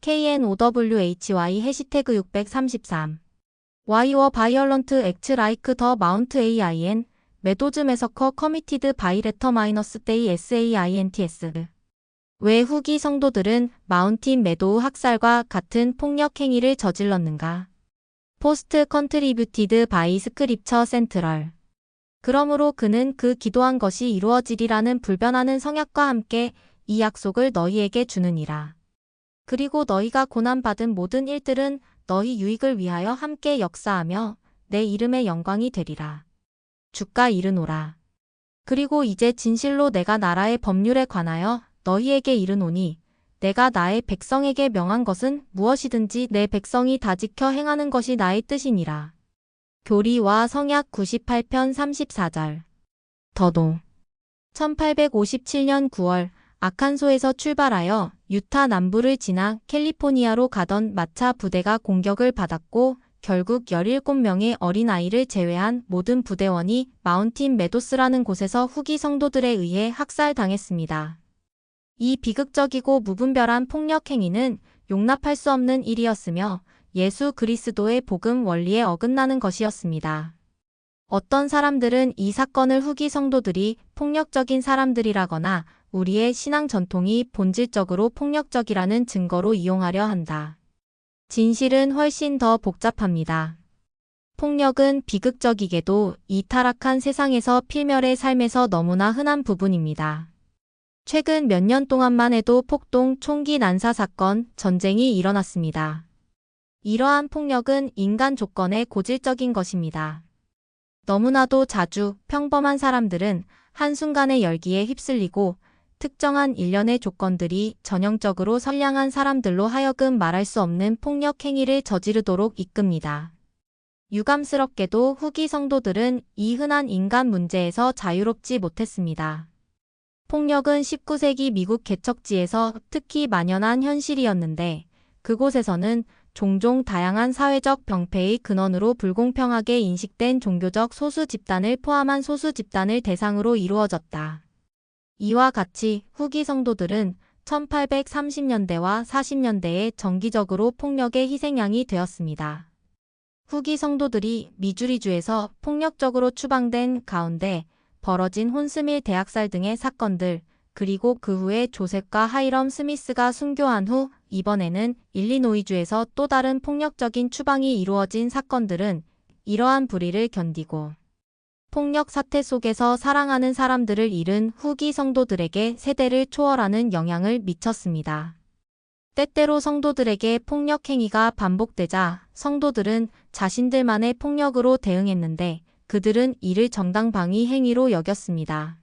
KNOWHY 해시태그 633 Why were violent acts like the Mount AIN Meadows Massacre committed by letter-day SAINTS 왜 후기 성도들은 마운틴 메도우 학살과 같은 폭력 행위를 저질렀는가? 포스트 컨트리뷰티드 바이 스크립처 센트럴 그러므로 그는 그 기도한 것이 이루어지리라는 불변하는 성약과 함께 이 약속을 너희에게 주느니라. 그리고 너희가 고난받은 모든 일들은 너희 유익을 위하여 함께 역사하며 내 이름의 영광이 되리라. 주가 이르노라. 그리고 이제 진실로 내가 나라의 법률에 관하여 너희에게 이르노니 내가 나의 백성에게 명한 것은 무엇이든지 내 백성이 다 지켜 행하는 것이 나의 뜻이니라. 교리와 성약 98편 34절 더도 1857년 9월 아칸소에서 출발하여 유타 남부를 지나 캘리포니아로 가던 마차 부대가 공격을 받았고 결국 17명의 어린아이를 제외한 모든 부대원이 마운틴 메도스라는 곳에서 후기 성도들에 의해 학살당했습니다. 이 비극적이고 무분별한 폭력 행위는 용납할 수 없는 일이었으며 예수 그리스도의 복음 원리에 어긋나는 것이었습니다. 어떤 사람들은 이 사건을 후기 성도들이 폭력적인 사람들이라거나 우리의 신앙 전통이 본질적으로 폭력적이라는 증거로 이용하려 한다. 진실은 훨씬 더 복잡합니다. 폭력은 비극적이게도 이 타락한 세상에서 필멸의 삶에서 너무나 흔한 부분입니다. 최근 몇 년 동안만 해도 폭동, 총기 난사 사건, 전쟁이 일어났습니다. 이러한 폭력은 인간 조건의 고질적인 것입니다. 너무나도 자주 평범한 사람들은 한순간의 열기에 휩쓸리고 특정한 일련의 조건들이 전형적으로 선량한 사람들로 하여금 말할 수 없는 폭력 행위를 저지르도록 이끕니다. 유감스럽게도 후기 성도들은 이 흔한 인간 문제에서 자유롭지 못했습니다. 폭력은 19세기 미국 개척지에서 특히 만연한 현실이었는데 그곳에서는 종종 다양한 사회적 병폐의 근원으로 불공평하게 인식된 종교적 소수 집단을 포함한 소수 집단을 대상으로 이루어졌다. 이와 같이 후기 성도들은 1830년대와 40년대에 정기적으로 폭력의 희생양이 되었습니다. 후기 성도들이 미주리주에서 폭력적으로 추방된 가운데 벌어진 혼스밀 대학살 등의 사건들, 그리고 그 후에 조셉과 하이럼 스미스가 순교한 후 이번에는 일리노이주에서 또 다른 폭력적인 추방이 이루어진 사건들은 이러한 불의를 견디고 폭력 사태 속에서 사랑하는 사람들을 잃은 후기 성도들에게 세대를 초월하는 영향을 미쳤습니다. 때때로 성도들에게 폭력 행위가 반복되자 성도들은 자신들만의 폭력으로 대응했는데 그들은 이를 정당방위 행위로 여겼습니다.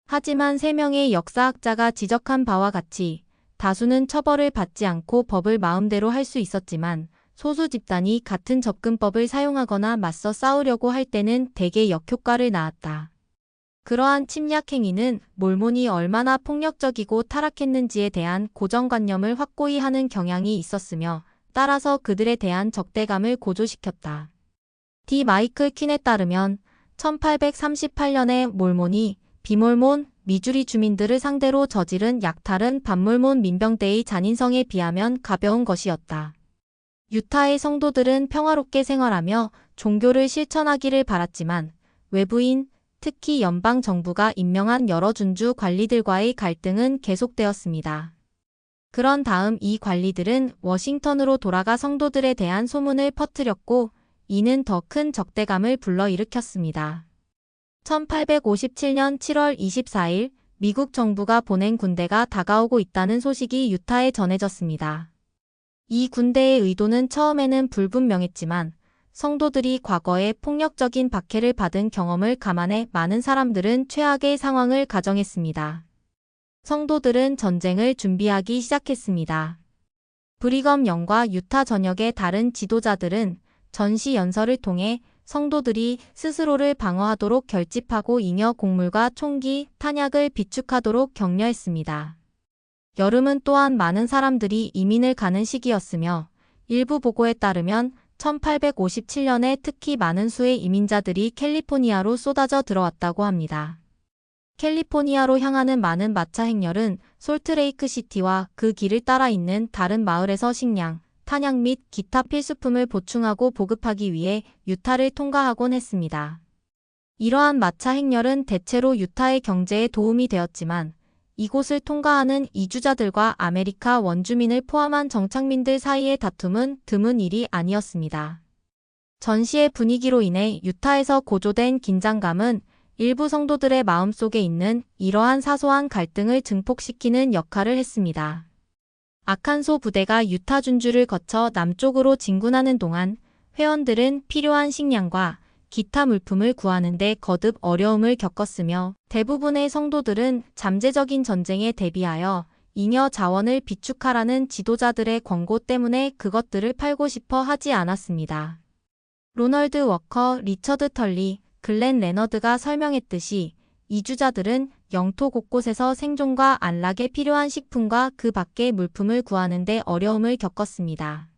하지만 3명의 역사학자가 지적한 바와 같이 다수는 처벌을 받지 않고 법을 마음대로 할 수 있었지만 소수 집단이 같은 접근법을 사용하거나 맞서 싸우려고 할 때는 대개 역효과를 낳았다. 그러한 침략 행위는 몰몬이 얼마나 폭력적이고 타락했는지에 대한 고정관념을 확고히 하는 경향이 있었으며 따라서 그들에 대한 적대감을 고조시켰다. 디 마이클 퀸에 따르면 1838년에 몰몬이 비몰몬, 미주리 주민들을 상대로 저지른 약탈은 반몰몬 민병대의 잔인성에 비하면 가벼운 것이었다. 유타의 성도들은 평화롭게 생활하며 종교를 실천하기를 바랐지만 외부인, 특히 연방 정부가 임명한 여러 준주 관리들과의 갈등은 계속되었습니다. 그런 다음 이 관리들은 워싱턴으로 돌아가 성도들에 대한 소문을 퍼뜨렸고 이는 더 큰 적대감을 불러일으켰습니다. 1857년 7월 24일 미국 정부가 보낸 군대가 다가오고 있다는 소식이 유타에 전해졌습니다. 이 군대의 의도는 처음에는 불분명했지만 성도들이 과거에 폭력적인 박해를 받은 경험을 감안해 많은 사람들은 최악의 상황을 가정했습니다. 성도들은 전쟁을 준비하기 시작했습니다. 브리검 영과 유타 전역의 다른 지도자들은 전시 연설을 통해 성도들이 스스로를 방어하도록 결집하고 잉여 곡물과 총기, 탄약을 비축하도록 격려했습니다. 여름은 또한 많은 사람들이 이민을 가는 시기였으며 일부 보고에 따르면 1857년에 특히 많은 수의 이민자들이 캘리포니아로 쏟아져 들어왔다고 합니다. 캘리포니아로 향하는 많은 마차 행렬은 솔트레이크 시티와 그 길을 따라 있는 다른 마을에서 식량, 탄약 및 기타 필수품을 보충하고 보급하기 위해 유타를 통과하곤 했습니다. 이러한 마차 행렬은 대체로 유타의 경제에 도움이 되었지만 이곳을 통과하는 이주자들과 아메리카 원주민을 포함한 정착민들 사이의 다툼은 드문 일이 아니었습니다. 전시의 분위기로 인해 유타에서 고조된 긴장감은 일부 성도들의 마음속에 있는 이러한 사소한 갈등을 증폭시키는 역할을 했습니다. 아칸소 부대가 유타 준주를 거쳐 남쪽으로 진군하는 동안 회원들은 필요한 식량과 기타 물품을 구하는 데 거듭 어려움을 겪었으며 대부분의 성도들은 잠재적인 전쟁에 대비하여 잉여 자원을 비축하라는 지도자들의 권고 때문에 그것들을 팔고 싶어 하지 않았습니다. 로널드 워커, 리처드 털리, 글렌 레너드가 설명했듯이 이주자들은 영토 곳곳에서 생존과 안락에 필요한 식품과 그 밖의 물품을 구하는 데 어려움을 겪었습니다.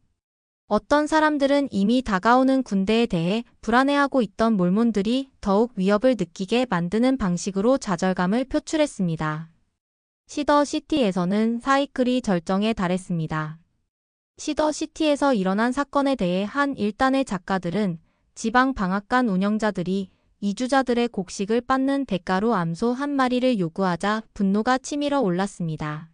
어떤 사람들은 이미 다가오는 군대에 대해 불안해하고 있던 몰몬들이 더욱 위협을 느끼게 만드는 방식으로 좌절감을 표출했습니다. 시더시티에서는 사이클이 절정에 달했습니다. 시더시티에서 일어난 사건에 대해 한 일단의 작가들은 지방 방앗간 운영자들이 이주자들의 곡식을 빻는 대가로 암소 한 마리를 요구하자 분노가 치밀어 올랐습니다.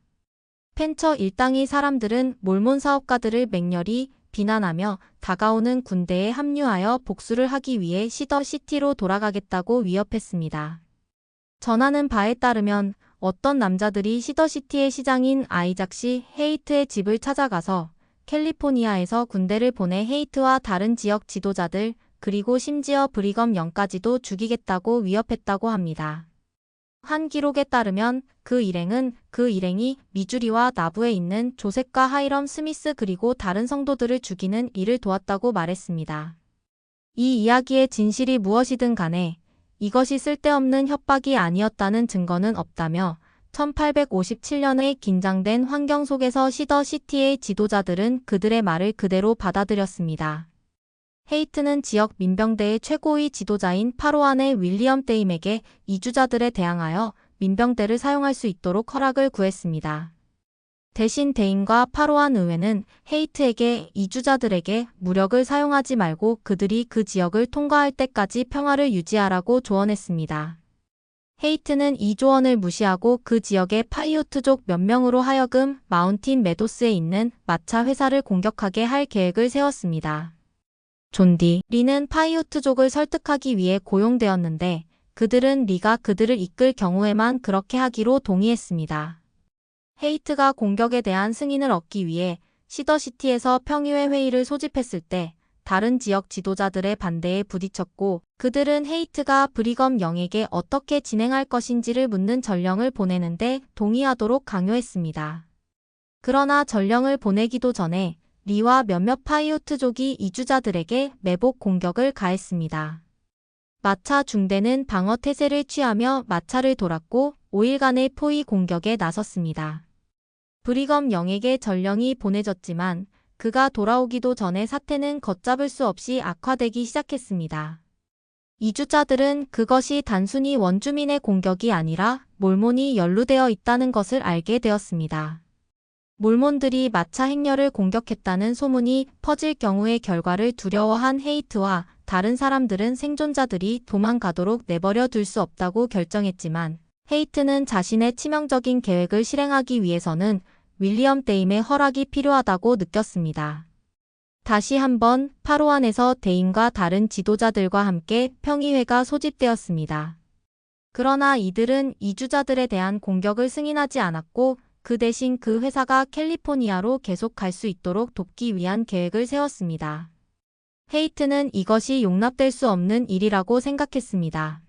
펜처 일당의 사람들은 몰몬 사업가들을 맹렬히 비난하며 다가오는 군대에 합류하여 복수를 하기 위해 시더시티로 돌아가겠다고 위협했습니다. 전하는 바에 따르면 어떤 남자들이 시더시티의 시장인 아이작시 헤이트의 집을 찾아가서 캘리포니아에서 군대를 보내 헤이트와 다른 지역 지도자들 그리고 심지어 브리검 영까지도 죽이겠다고 위협했다고 합니다. 한 기록에 따르면 그 일행이 미주리와 나부에 있는 조셉과 하이럼 스미스 그리고 다른 성도들을 죽이는 일을 도왔다고 말했습니다. 이 이야기의 진실이 무엇이든 간에 이것이 쓸데없는 협박이 아니었다는 증거는 없다며 1857년의 긴장된 환경 속에서 시더시티의 지도자들은 그들의 말을 그대로 받아들였습니다. 헤이트는 지역 민병대의 최고위 지도자인 파로안의 윌리엄 데임에게 이주자들에 대항하여 민병대를 사용할 수 있도록 허락을 구했습니다. 대신 데임과 파로안 의회는 헤이트에게 이주자들에게 무력을 사용하지 말고 그들이 그 지역을 통과할 때까지 평화를 유지하라고 조언했습니다. 헤이트는 이 조언을 무시하고 그 지역의 파이오트족 몇 명으로 하여금 마운틴 메도스에 있는 마차 회사를 공격하게 할 계획을 세웠습니다. 존 디 리는 파이오트족을 설득하기 위해 고용되었는데 그들은 리가 그들을 이끌 경우에만 그렇게 하기로 동의했습니다. 헤이트가 공격에 대한 승인을 얻기 위해 시더시티에서 평의회 회의를 소집했을 때 다른 지역 지도자들의 반대에 부딪혔고 그들은 헤이트가 브리검 영에게 어떻게 진행할 것인지를 묻는 전령을 보내는데 동의하도록 강요했습니다. 그러나 전령을 보내기도 전에 리와 몇몇 파이오트족이 이주자들에게 매복 공격을 가했습니다. 마차 중대는 방어 태세를 취하며 마차를 돌았고 5일간의 포위 공격에 나섰습니다. 브리검 영에게 전령이 보내졌지만 그가 돌아오기도 전에 사태는 걷잡을 수 없이 악화되기 시작했습니다. 이주자들은 그것이 단순히 원주민의 공격이 아니라 몰몬이 연루되어 있다는 것을 알게 되었습니다. 몰몬들이 마차 행렬을 공격했다는 소문이 퍼질 경우의 결과를 두려워한 헤이트와 다른 사람들은 생존자들이 도망가도록 내버려 둘 수 없다고 결정했지만 헤이트는 자신의 치명적인 계획을 실행하기 위해서는 윌리엄 데임의 허락이 필요하다고 느꼈습니다. 다시 한번 파로안에서 데임과 다른 지도자들과 함께 평의회가 소집되었습니다. 그러나 이들은 이주자들에 대한 공격을 승인하지 않았고 그 대신 그 회사가 캘리포니아로 계속 갈 수 있도록 돕기 위한 계획을 세웠습니다. 헤이트는 이것이 용납될 수 없는 일이라고 생각했습니다.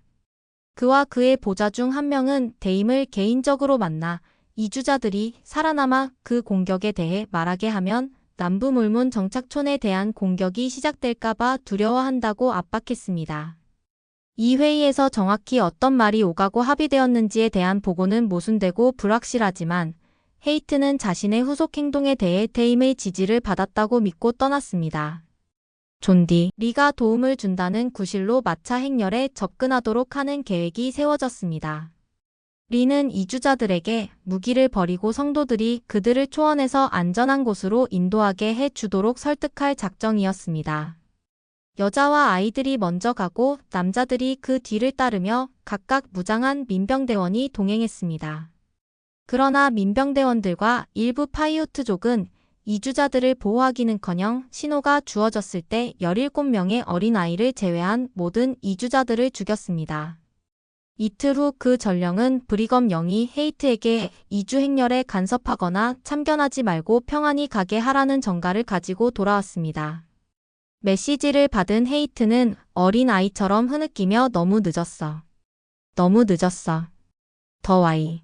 그와 그의 보좌 중 한 명은 데임을 개인적으로 만나 이주자들이 살아남아 그 공격에 대해 말하게 하면 남부 몰몬 정착촌에 대한 공격이 시작될까봐 두려워한다고 압박했습니다. 이 회의에서 정확히 어떤 말이 오가고 합의되었는지에 대한 보고는 모순되고 불확실하지만 헤이트는 자신의 후속 행동에 대해 데임의 지지를 받았다고 믿고 떠났습니다. 존 디 리가 도움을 준다는 구실로 마차 행렬에 접근하도록 하는 계획이 세워졌습니다. 리는 이주자들에게 무기를 버리고 성도들이 그들을 초원에서 안전한 곳으로 인도하게 해 주도록 설득할 작정이었습니다. 여자와 아이들이 먼저 가고 남자들이 그 뒤를 따르며 각각 무장한 민병대원이 동행했습니다. 그러나 민병대원들과 일부 파이오트족은 이주자들을 보호하기는커녕 신호가 주어졌을 때 17명의 어린아이를 제외한 모든 이주자들을 죽였습니다. 이틀 후 그 전령은 브리검 영이 헤이트에게 이주 행렬에 간섭하거나 참견하지 말고 평안히 가게 하라는 전가를 가지고 돌아왔습니다. 메시지를 받은 헤이트는 어린아이처럼 흐느끼며 너무 늦었어. 너무 늦었어. 더 와이.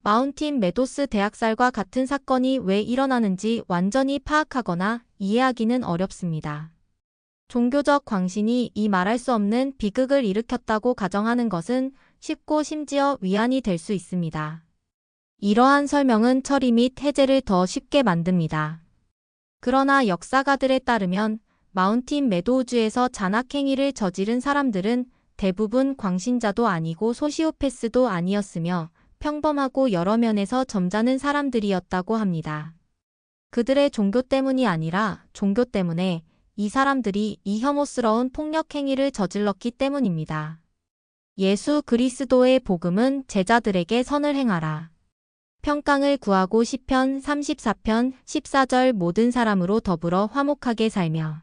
마운틴 메도스 대학살과 같은 사건이 왜 일어나는지 완전히 파악하거나 이해하기는 어렵습니다. 종교적 광신이 이 말할 수 없는 비극을 일으켰다고 가정하는 것은 쉽고 심지어 위안이 될 수 있습니다. 이러한 설명은 처리 및 해제를 더 쉽게 만듭니다. 그러나 역사가들에 따르면 마운틴 메도우주에서 잔악행위를 저지른 사람들은 대부분 광신자도 아니고 소시오패스도 아니었으며 평범하고 여러 면에서 점잖은 사람들이었다고 합니다. 그들의 종교 때문이 아니라 종교 때문에 이 사람들이 이 혐오스러운 폭력 행위를 저질렀기 때문입니다. 예수 그리스도의 복음은 제자들에게 선을 행하라. 평강을 구하고 시편 34편 14절 모든 사람으로 더불어 화목하게 살며.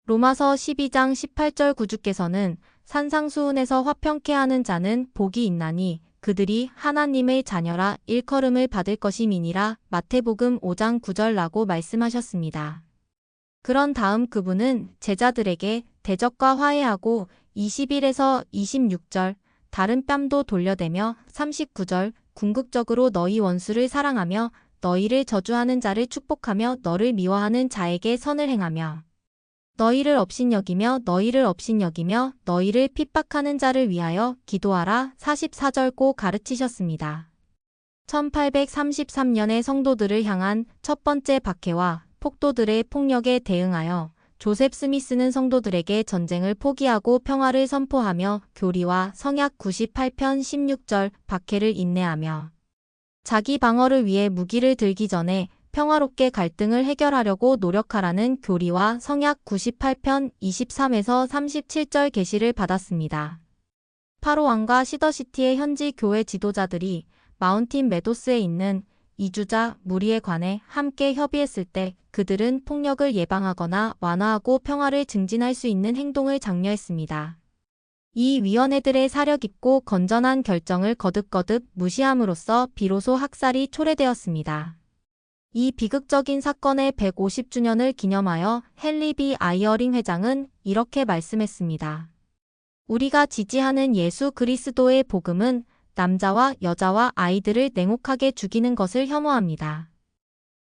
로마서 12장 18절 구주께서는 산상수훈에서 화평케 하는 자는 복이 있나니 그들이 하나님의 자녀라 일컬음을 받을 것임이니라 마태복음 5장 9절라고 말씀하셨습니다. 그런 다음 그분은 제자들에게 대적과 화해하고 21에서 26절 다른 뺨도 돌려대며 39절 궁극적으로 너희 원수를 사랑하며 너희를 저주하는 자를 축복하며 너를 미워하는 자에게 선을 행하며 너희를 업신여기며 너희를 핍박하는 자를 위하여 기도하라 44절 고 가르치셨습니다. 1833년의 성도들을 향한 첫 번째 박해와 폭도들의 폭력에 대응하여 조셉 스미스는 성도들에게 전쟁을 포기하고 평화를 선포하며 교리와 성약 98편 16절 박해를 인내하며 자기 방어를 위해 무기를 들기 전에 평화롭게 갈등을 해결하려고 노력하라는 교리와 성약 98편 23에서 37절 계시를 받았습니다. 파로왕과 시더시티의 현지 교회 지도자들이 마운틴 메도스에 있는 이주자 무리에 관해 함께 협의했을 때 그들은 폭력을 예방하거나 완화하고 평화를 증진할 수 있는 행동을 장려했습니다. 이 위원회들의 사려깊고 건전한 결정을 거듭거듭 무시함으로써 비로소 학살이 초래되었습니다. 이 비극적인 사건의 150주년을 기념하여 헨리 B. 아이어링 회장은 이렇게 말씀했습니다. 우리가 지지하는 예수 그리스도의 복음은 남자와 여자와 아이들을 냉혹하게 죽이는 것을 혐오합니다.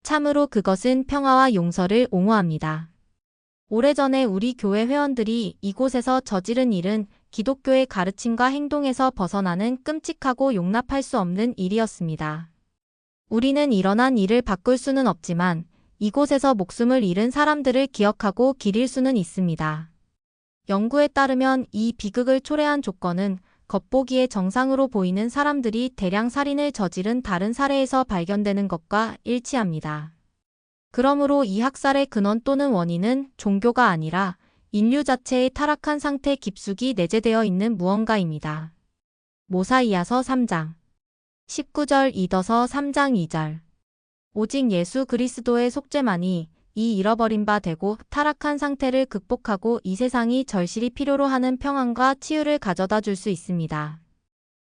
참으로 그것은 평화와 용서를 옹호합니다. 오래전에 우리 교회 회원들이 이곳에서 저지른 일은 기독교의 가르침과 행동에서 벗어나는 끔찍하고 용납할 수 없는 일이었습니다. 우리는 일어난 일을 바꿀 수는 없지만 이곳에서 목숨을 잃은 사람들을 기억하고 기릴 수는 있습니다. 연구에 따르면 이 비극을 초래한 조건은 겉보기에 정상으로 보이는 사람들이 대량 살인을 저지른 다른 사례에서 발견되는 것과 일치합니다. 그러므로 이 학살의 근원 또는 원인은 종교가 아니라 인류 자체의 타락한 상태 깊숙이 내재되어 있는 무언가입니다. 모사이아서 3장 19절 이더서 3장 2절 오직 예수 그리스도의 속죄만이 이 잃어버린 바 되고 타락한 상태를 극복하고 이 세상이 절실히 필요로 하는 평안과 치유를 가져다 줄 수 있습니다.